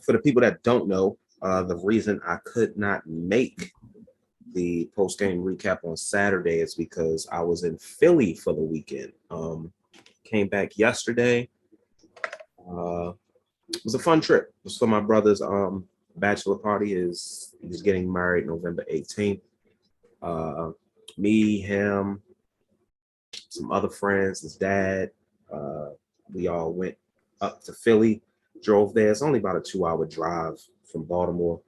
For the people that don't know, the reason I could not make the post game recap on Saturday is because I was in Philly for the weekend. Came back yesterday. Uh, it was a fun trip. It was for my brother's bachelor party. He's getting married November 18th. Uh, Me, him, some other friends, his dad. Uh, we all went up to Philly, drove there. It's only about a 2 hour drive from Baltimore.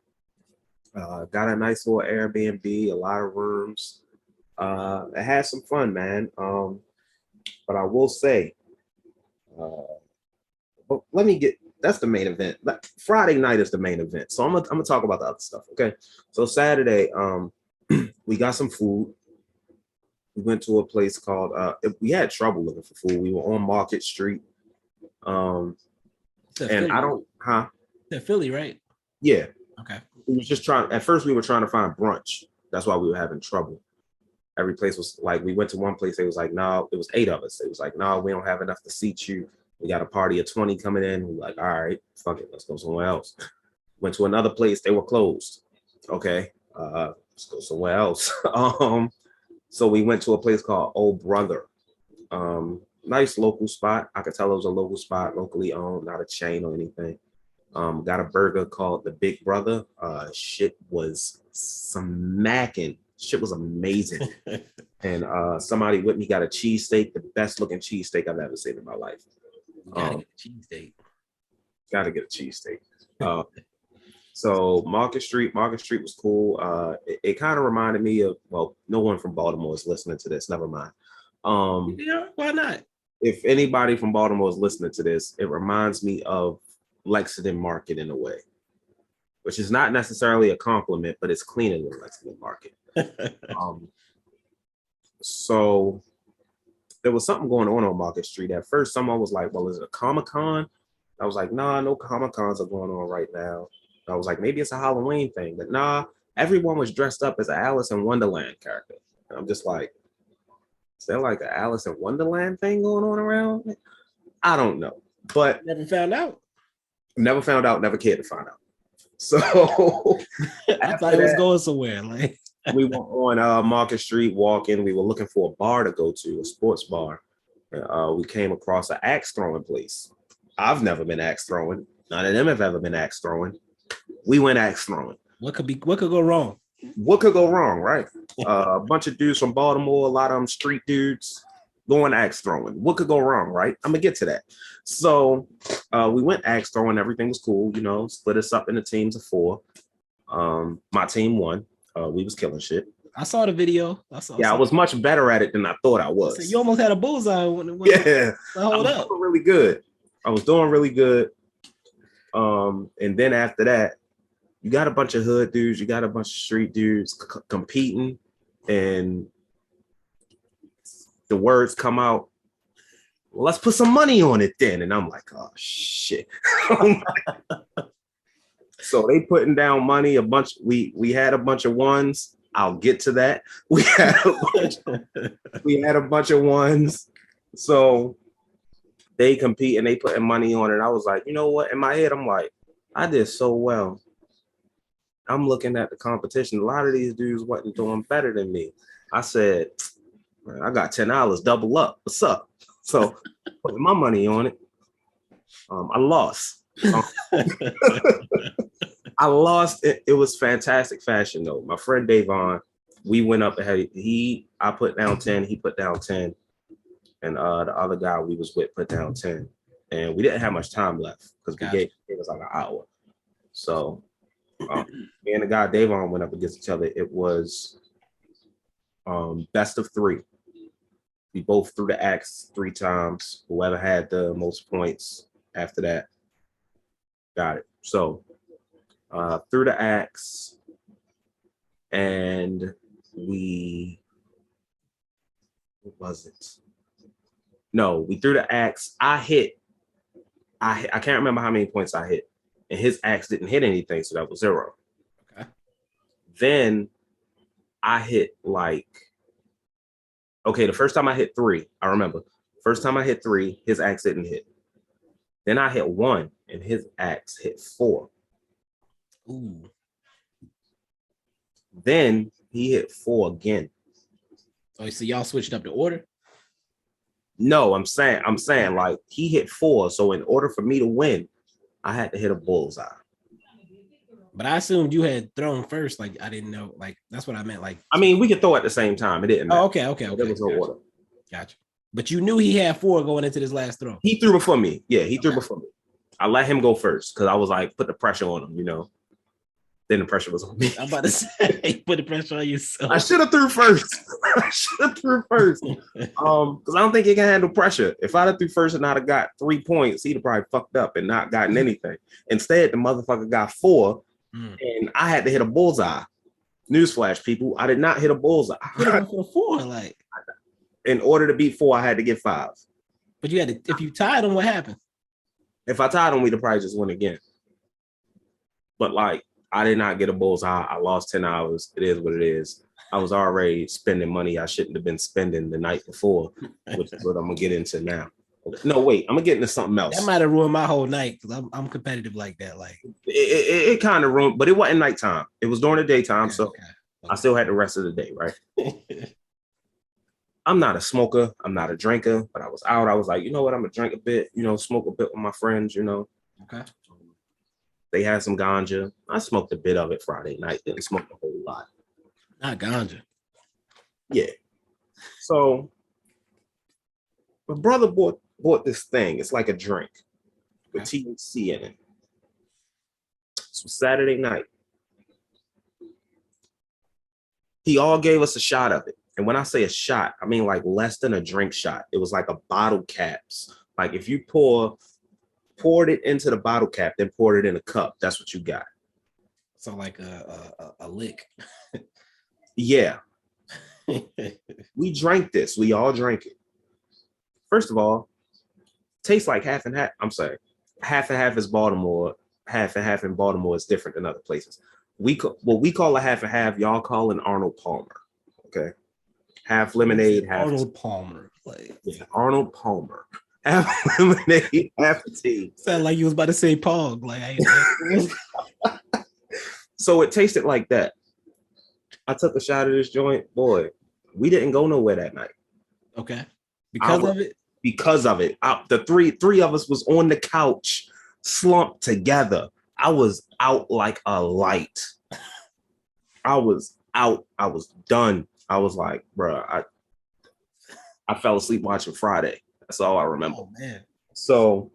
Got a nice little Airbnb, a lot of rooms. I had some fun, man. But I will say, uh, but let me get that's the main event. Friday night is the main event. So I'm gonna talk about the other stuff. Okay. So Saturday, we got some food. We went to a place called we had trouble looking for food. We were on Market Street. Um and Philly. I don't Philly, right? Yeah. Okay. We was just trying at first we were trying to find brunch. That's why we were having trouble. Every place was like we went to one place, they was like, no, it was 8 of us. It was like, no, we don't have enough to seat you. We got a party of 20 coming in. We're like, all right, fuck it, let's go somewhere else. Went to another place, they were closed. Okay, let's go somewhere else. So we went to a place called Old Brother. Nice local spot. I could tell it was a local spot, locally owned, not a chain or anything. Got a burger called the Big Brother. Shit was smacking. Shit was amazing. And somebody with me got a cheesesteak, the best looking cheesesteak I've ever seen in my life. Gotta get a cheesesteak. Gotta get a cheesesteak. So Market Street was cool. It kind of reminded me of, well, no one from Baltimore is listening to this. Never mind. Yeah, why not? If anybody from Baltimore is listening to this, it reminds me of Lexington Market in a way, which is not necessarily a compliment, but it's cleaner than Lexington Market. So there was something going on Market Street. At first, someone was like, well, is it a Comic-Con? I was like, nah, no Comic-Cons are going on right now. I was like, maybe it's a Halloween thing, but nah, everyone was dressed up as an Alice in Wonderland character. And I'm just like, is there like an Alice in Wonderland thing going on around? I don't know, but never found out, never cared to find out. So I thought it was going somewhere. Like we were on Market Street walking. We were looking for a bar to go to, a sports bar. We came across an axe throwing place. I've never been axe throwing. None of them have ever been axe throwing. We went axe throwing. What could go wrong? What could go wrong, right? A bunch of dudes from Baltimore, a lot of them street dudes going axe throwing. What could go wrong, right? I'm gonna get to that. So we went axe throwing. Everything was cool, you know. Split us up into teams of 4. My team won. We was killing shit. I saw the video. I was much better at it than I thought I was. So you almost had a bullseye. Yeah, hold up. Doing really good. I was doing really good. And then after that, you got a bunch of hood dudes, you got a bunch of street dudes competing, and the words come out, well, let's put some money on it then. And I'm like, oh shit. So they putting down money, we had a bunch of ones. I'll get to that. We had a bunch of ones. So they compete and they putting money on it. I was like, you know what? In my head, I'm like, I did so well. I'm looking at the competition. A lot of these dudes wasn't doing better than me. I said, I got $10, double up. What's up? So putting my money on it. I lost. I lost. It was fantastic fashion though. My friend Davon, we went up ahead. I put down 10. He put down 10, and the other guy we was with put down 10. And we didn't have much time left because we gave us like an hour. So me and the guy Davon went up against each other. It was best of 3. We both threw the axe 3 times. Whoever had the most points after that got it. So threw the axe, and what was it? No, we threw the axe. I can't remember how many points I hit, and his axe didn't hit anything, so that was 0. Okay. Then I hit the first time I hit 3, I remember. First time I hit 3, his axe didn't hit. Then I hit 1, and his axe hit 4. Ooh. Then he hit 4 again. Oh, so y'all switched up the order? No, I'm saying like he hit 4. So in order for me to win, I had to hit a bullseye. But I assumed you had thrown first. Like I didn't know. Like that's what I meant. Like I mean, we could throw at the same time. It didn't matter. oh, okay. There was no order. Gotcha. But you knew he had 4 going into this last throw. He threw before me. Yeah, he threw before me. I let him go first because I was like, put the pressure on him, you know. Then the pressure was on me. I'm about to say, put the pressure on yourself. I should have threw first. Because I don't think he can handle pressure. If I'd have threw first and I'd have got 3 points, he'd have probably fucked up and not gotten anything. Instead, the motherfucker got 4, and I had to hit a bullseye. Newsflash, people, I did not hit a bullseye. For 4, like in order to beat 4, I had to get 5. But you had to. If you tied him, what happened? If I tied him, we'd have probably just win again. But like, I did not get a bullseye. I lost 10 hours. It is what it is. I was already spending money I shouldn't have been spending the night before, which is what I'm gonna get into now. No, wait, I'm gonna get into something else. That might have ruined my whole night because I'm competitive like that. Like it kind of ruined, but it wasn't nighttime. It was during the daytime, so okay. I still had the rest of the day, right? I'm not a smoker. I'm not a drinker, but I was out. I was like, you know what? I'm gonna drink a bit, you know, smoke a bit with my friends, you know. Okay. They had some ganja. I smoked a bit of it Friday night. Didn't smoke a whole lot. Not ganja. Yeah. So my brother bought this thing. It's like a drink with THC in it. So Saturday night, he all gave us a shot of it. And when I say a shot, I mean like less than a drink shot. It was like a bottle caps. Like if you poured it into the bottle cap, then poured it in a cup. That's what you got. So like a lick. Yeah. We drank this. We all drank it. First of all, tastes like half and half. I'm sorry. Half and half is Baltimore. Half and half in Baltimore is different than other places. What we call a half and half, y'all call an Arnold Palmer. Okay. Half lemonade, half Arnold Palmer. Like Arnold Palmer. Half lemonade, half tea. Sound like you was about to say Pog. Like so it tasted like that. I took a shot of this joint. Boy, we didn't go nowhere that night. Okay. Because of it? Because of it. The three of us was on the couch, slumped together. I was out like a light. I was out. I was done. I was like, bro, I fell asleep watching Friday. That's all I remember. Oh, man. So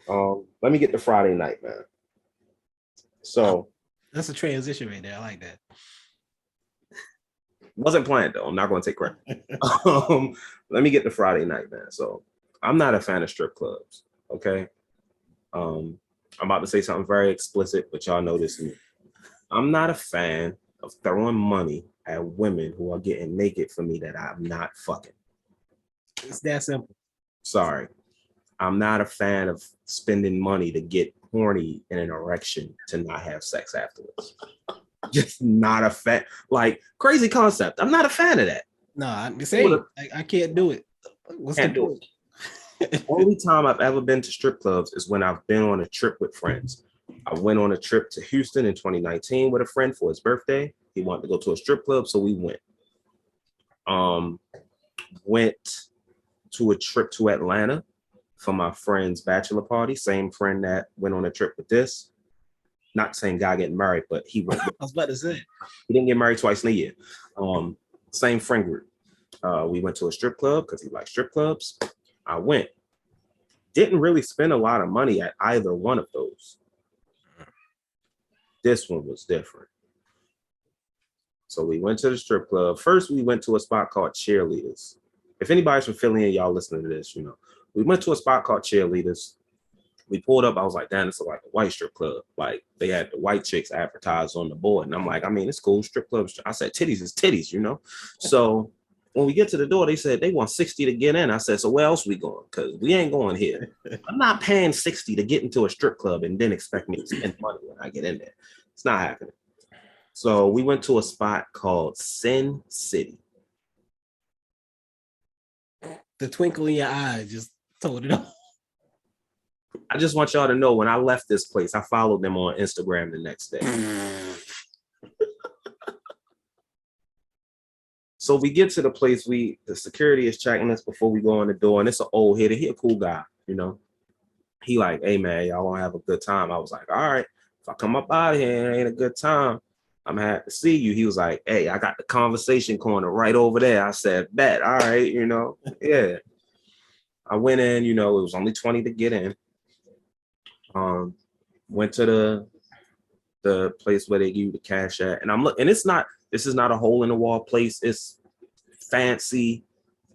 let me get to Friday night, man. So that's a transition right there. I like that. Wasn't planned though. I'm not going to take credit. Let me get to Friday night, man. So I'm not a fan of strip clubs. Okay. I'm about to say something very explicit, but y'all know this. I'm not a fan of throwing money at women who are getting naked for me that I'm not fucking. It's that simple. Sorry. I'm not a fan of spending money to get horny in an erection to not have sex afterwards. Just not a fan. Like, crazy concept. I'm not a fan of that. No, I'm saying I can't do it. What's the point? Only time I've ever been to strip clubs is when I've been on a trip with friends. I went on a trip to Houston in 2019 with a friend for his birthday. He wanted to go to a strip club, so we went. Went to a trip to Atlanta for my friend's bachelor party. Same friend that went on a trip with this. Not the same guy getting married, but he went. I was about to say. He didn't get married twice in a year. Same friend group. We went to a strip club because he likes strip clubs. I went. Didn't really spend a lot of money at either one of those. This one was different. So we went to the strip club. First, we went to a spot called Cheerleaders. If anybody's from Philly and y'all listening to this, you know. We went to a spot called Cheerleaders. We pulled up. I was like, damn, it's like a white strip club. Like, they had the white chicks advertised on the board. And I'm like, I mean, it's cool. Strip clubs. I said, titties is titties, you know? So when we get to the door, they said they want 60 to get in. I said, so where else we going? Because we ain't going here. I'm not paying 60 to get into a strip club and then expect me to spend money when I get in there. It's not happening. So we went to a spot called Sin City. The twinkle in your eye just told it all. I just want y'all to know when I left this place, I followed them on Instagram the next day. So we get to the place, the security is checking us before we go in the door, and it's an old hitter. He a cool guy, you know. He like, hey man, y'all wanna have a good time. I was like, all right, if I come up out of here and it ain't a good time, I'm happy to see you. He was like, hey, I got the conversation corner right over there. I said, bet, all right, you know, yeah. I went in, you know, it was only 20 to get in. Went to the place where they give you the cash at, and I'm looking, and this is not a hole in the wall place. It's fancy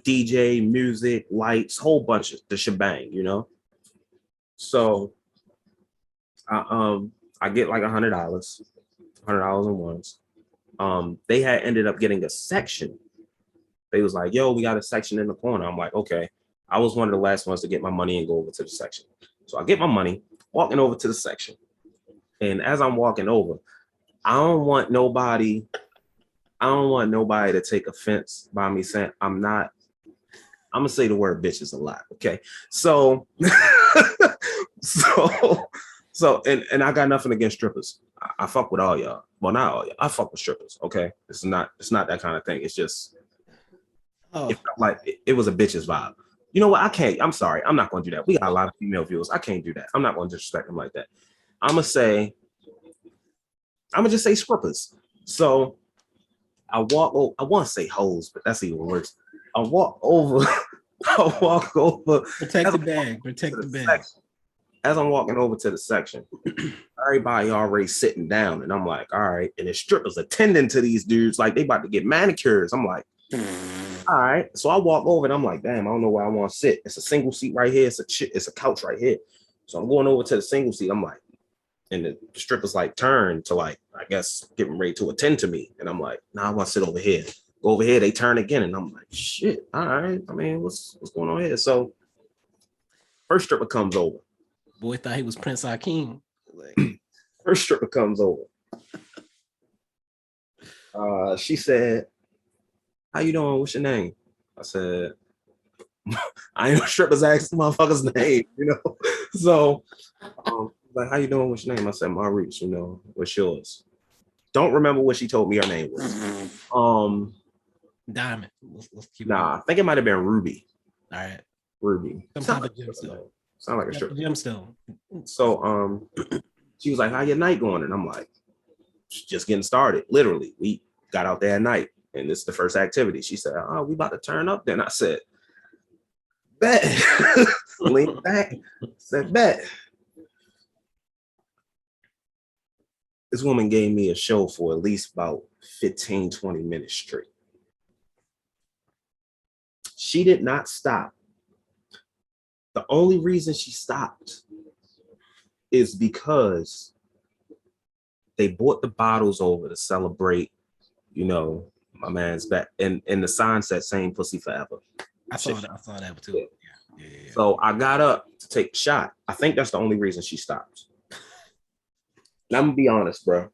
DJ, music, lights, whole bunch of the shebang, you know. So I get like $100 in ones. They had ended up getting a section. They was like, yo, we got a section in the corner. I'm like, okay. I was one of the last ones to get my money and go over to the section. So I get my money, walking over to the section. And as I'm walking over, I don't want nobody to take offense by me saying I'm gonna say the word bitches a lot. Okay. So and I got nothing against strippers. I fuck with all y'all. Well, not all y'all. I fuck with strippers. Okay. It's not that kind of thing. It's just it felt like it was a bitch's vibe. You know what? I'm sorry. I'm not gonna do that. We got a lot of female viewers. I can't do that. I'm not gonna disrespect them like that. I'm gonna just say strippers. So I want to say hoes, but that's even worse. I walk over. Protect the bag. Protect the bag. As I'm walking over to the section, everybody already sitting down, and I'm like, all right. And the strippers attending to these dudes like they about to get manicures. I'm like, all right. So I walk over, and I'm like, damn, I don't know where I want to sit. It's a single seat right here. It's a couch right here. So I'm going over to the single seat. I'm like, and the strippers like turn to like, I guess, getting ready to attend to me. And I'm like, nah, I want to sit over here. Go over here. They turn again. And I'm like, shit. All right. I mean, what's going on here? So first stripper comes over. Boy thought he was Prince Hakeem. First stripper comes over. She said, how you doing? What's your name? I said, I ain't no strippers ask the motherfucker's name, you know? So like, how you doing? What's your name? I said, Reese, you know, what's yours? Don't remember what she told me her name was. Diamond. Let's keep I think it might have been Ruby. All right. Ruby. Some type of gemstone. Sound like a stripper. Gemstone. So she was like, how your night going? And I'm like, just getting started. Literally, we got out there at night, and this is the first activity. She said, oh, we about to turn up. Then I said, bet. Lean back. Said, bet. This woman gave me a show for at least about 15, 20 minutes straight. She did not stop. The only reason she stopped is because they bought the bottles over to celebrate, you know, my man's back. And the sign said same pussy forever. I saw that too. Yeah. So I got up to take a shot. I think that's the only reason she stopped. And I'm gonna be honest, bro.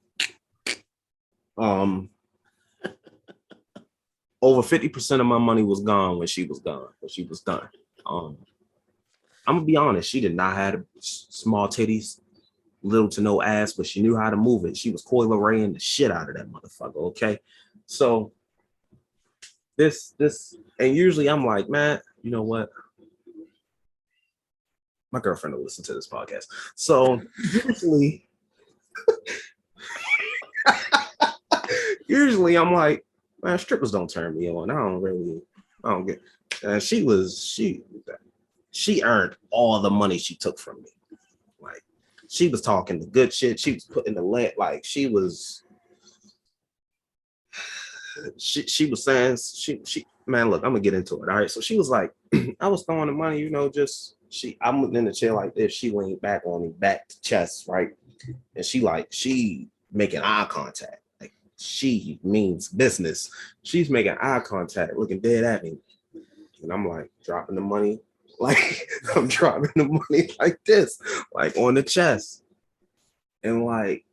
Over 50% of my money was gone when she was done. I'm gonna be honest, she did not have small titties, little to no ass, but she knew how to move it. She was Coil Raying the shit out of that motherfucker. Okay. So this, and usually I'm like, man, you know what? My girlfriend will listen to this podcast. So usually I'm like, man, strippers don't turn me on. I don't get. She earned all the money she took from me. Like, she was talking the good shit. She was putting the land, like she was saying, she man, look, I'm gonna get into it. All right. So she was like, I was throwing the money, you know, I'm in the chair like this. She leaned back on me, back to chest, right? And she making eye contact. Like, she means business. She's making eye contact, looking dead at me. And I'm like dropping the money. Like, I'm dropping the money like this, like on the chest. And like,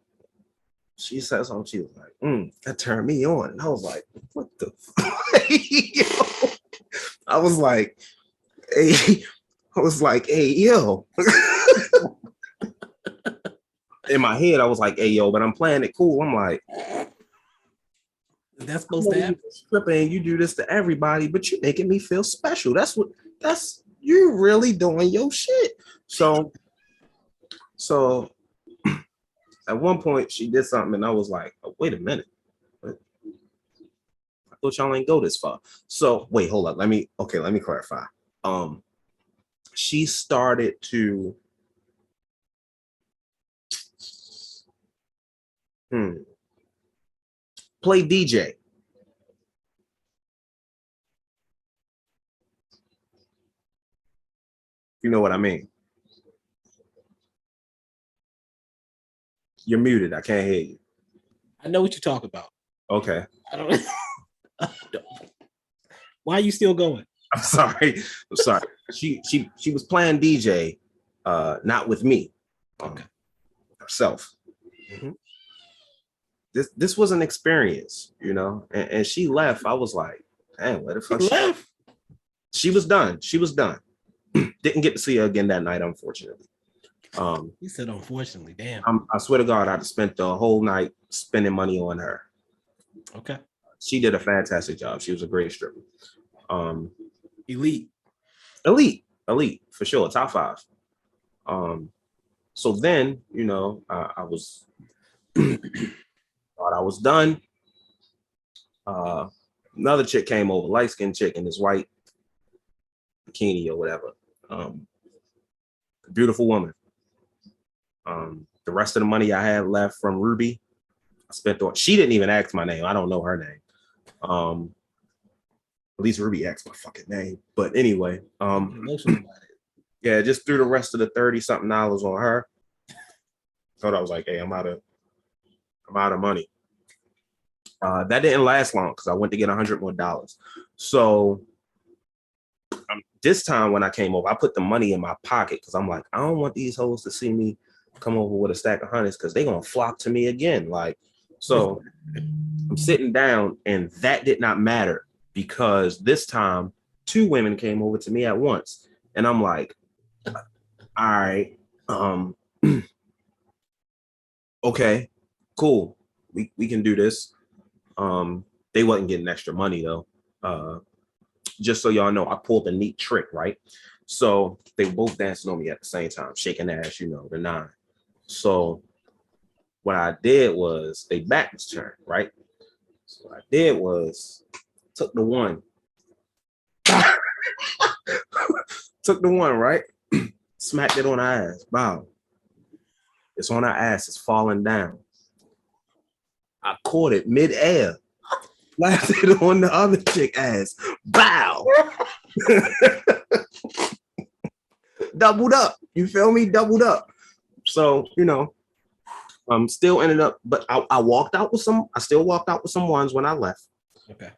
she said something, she was like, that turned me on. And I was like, what the fuck? I was like, hey, yo. in my head, I was like, hey, yo, but I'm playing it cool. I'm like, That's supposed to happen. Stripper and you do this to everybody, but you're making me feel special. That's you really doing your shit. So at one point she did something and I was like, oh, wait a minute. I thought y'all ain't go this far. So wait, hold up. Let me clarify. She started to play DJ. You know what I mean? You're muted. I can't hear you. I know what you're talking about. Okay. I don't. Why are you still going? I'm sorry. She was playing DJ, not with me. Okay. Herself. Mm-hmm. This was an experience, you know. And she left. I was like, damn, what the fuck? She left. She was done. Didn't get to see her again that night, unfortunately. You said unfortunately, damn. I swear to God, I'd spent the whole night spending money on her. Okay. She did a fantastic job. She was a great stripper. Elite for sure. Top 5. So then, you know, I was thought I was done. Another chick came over, light-skinned chick in this white bikini or whatever. Beautiful woman. The rest of the money I had left from Ruby, I spent on. She didn't even ask my name. I don't know her name. At least Ruby asked my fucking name. But anyway, yeah, just threw the rest of the $30-something on her. Thought I was like, hey, I'm out of money. That didn't last long because I went to get $100 more. So this time when I came over, I put the money in my pocket because I'm like, I don't want these hoes to see me come over with a stack of hundreds because they're gonna flock to me again. Like, so I'm sitting down, and that did not matter because this time 2 women came over to me at once, and I'm like, all right, okay, cool, we can do this. They wasn't getting extra money though. Just so y'all know, I pulled a neat trick, right? So they both dancing on me at the same time, shaking ass, you know, the 9. So what I did was they back was turned, right? So what I did was took the one, right? Smacked it on her ass. Wow. It's on her ass, it's falling down. I caught it mid-air. Slapped it on the other chick ass. Bow. Doubled up. You feel me? Doubled up. So, you know, still ended up, but I walked out with some, I still walked out with some ones when I left. Okay.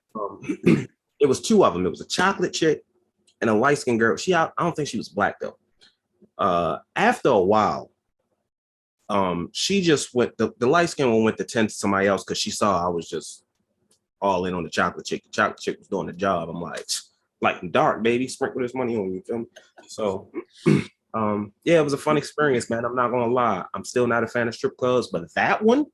It was 2 of them. It was a chocolate chick and a light-skinned girl. I don't think she was black though. After a while, she just went, the light-skinned one went to tend to somebody else because she saw I was just all in on the chocolate chick. The chocolate chick was doing the job. I'm like, light and dark, baby, sprinkle this money on you. Feel me? So, yeah, it was a fun experience, man. I'm not gonna lie. I'm still not a fan of strip clubs, but that one,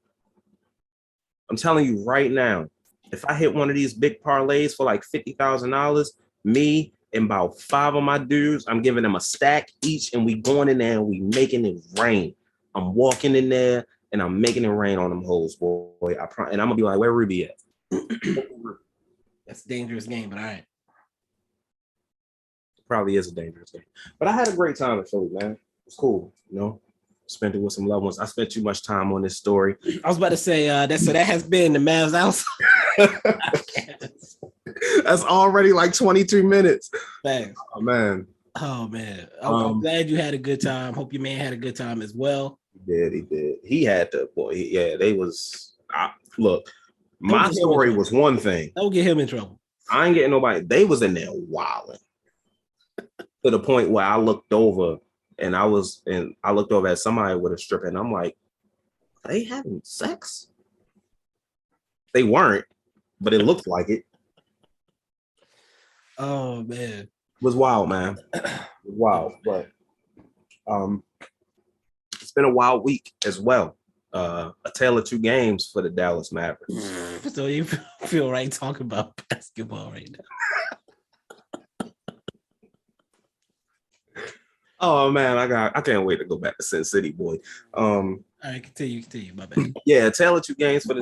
I'm telling you right now, if I hit one of these big parlays for like $50,000, me and about 5 of my dudes, I'm giving them a stack each, and we going in there and we making it rain. I'm walking in there and I'm making it rain on them hoes, boy. And I'm gonna be like, where Ruby at? That's a dangerous game, but all right. Probably is a dangerous game. But I had a great time in Philly, man. It's cool, you know. Spent it with some loved ones. I spent too much time on this story. I was about to say that has been the Mavs House. That's already like 22 minutes. Thanks. Oh man. I'm glad you had a good time. Hope your man had a good time as well. He did. He had to, boy. They was look. My story was one thing. Don't get him in trouble. I ain't getting nobody. They was in there wilding to the point where I looked over at somebody with a stripper, and I'm like, are they having sex? They weren't, but it looked like it. Oh man, it was wild, man. It was wild, but It's been a wild week as well. A tale of two games for the Dallas Mavericks. So you feel right talking about basketball right now? Oh man, I can't wait to go back to Sin City, boy. All right, continue. My bad. Yeah, a tale of two games for the